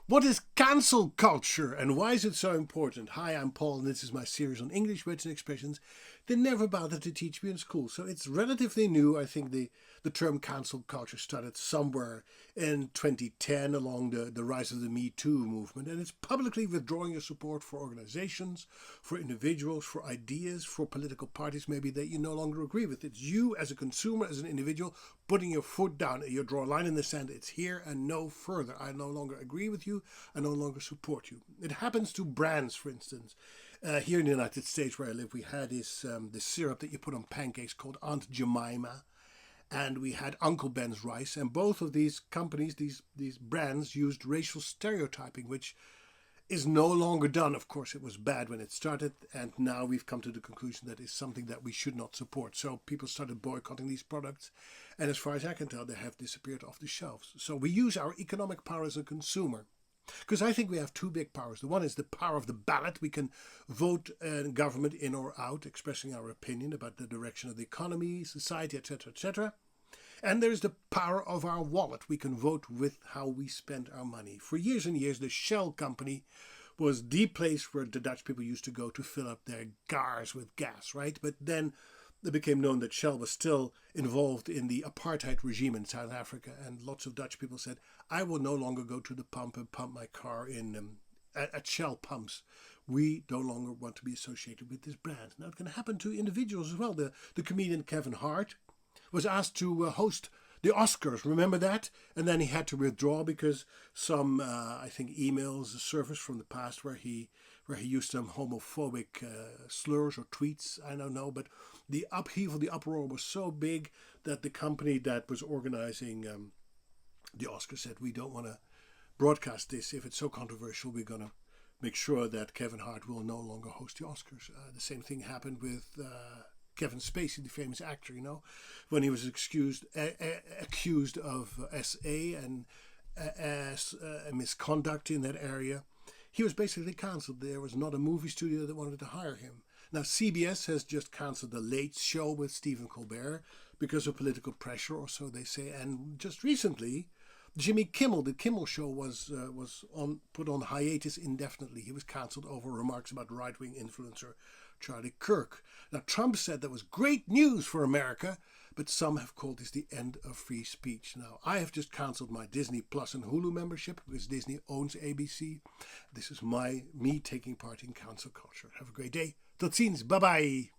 What is cancel culture and why is it so important? Hi, I'm Paul and this is my series on English words and expressions they never bothered to teach me in school. So it's relatively new. I think the term cancel culture started somewhere in 2010 along the rise of the Me Too movement. And it's publicly withdrawing your support for organizations, for individuals, for ideas, for political parties maybe that you no longer agree with. It's you as a consumer, as an individual, putting your foot down. You draw a line in the sand. It's here and no further. I no longer agree with you. I no longer support you. It happens to brands, for instance. Here in the United States, where I live, we had this syrup that you put on pancakes called Aunt Jemima, and we had Uncle Ben's rice. And both of these companies, these brands, used racial stereotyping, which is no longer done. Of course, it was bad when it started, and now we've come to the conclusion that it's something that we should not support. So people started boycotting these products, and as far as I can tell, they have disappeared off the shelves. So we use our economic power as a consumer. Because I think we have two big powers. The one is the power of the ballot. We can vote government in or out, expressing our opinion about the direction of the economy, society, etc., etc. And there's the power of our wallet. We can vote with how we spend our money. For years and years, the Shell company was the place where the Dutch people used to go to fill up their cars with gas, right? But then it became known that Shell was still involved in the apartheid regime in South Africa, and lots of Dutch people said, I will no longer go to the pump and pump my car at Shell pumps. We no longer want to be associated with this brand. Now it can happen to individuals as well. The comedian Kevin Hart was asked to host the Oscars, remember that? And then he had to withdraw because some, I think, emails surfaced from the past where he used some homophobic slurs or tweets. I don't know, but the upheaval, the uproar was so big that the company that was organizing the Oscars said, we don't want to broadcast this. If it's so controversial, we're going to make sure that Kevin Hart will no longer host the Oscars. The same thing happened with Kevin Spacey, the famous actor, when he was accused of SA and misconduct in that area. He was basically cancelled. There was not a movie studio that wanted to hire him. Now, CBS has just cancelled The Late Show with Stephen Colbert because of political pressure, or so they say. And just recently, Jimmy Kimmel, the Kimmel Show, was put on hiatus indefinitely. He was cancelled over remarks about right-wing influencer Charlie Kirk. Now, Trump said that was great news for America, but some have called this the end of free speech. Now, I have just cancelled my Disney Plus and Hulu membership because Disney owns ABC. This is me taking part in cancel culture. Have a great day. Tot ziens. Bye-bye.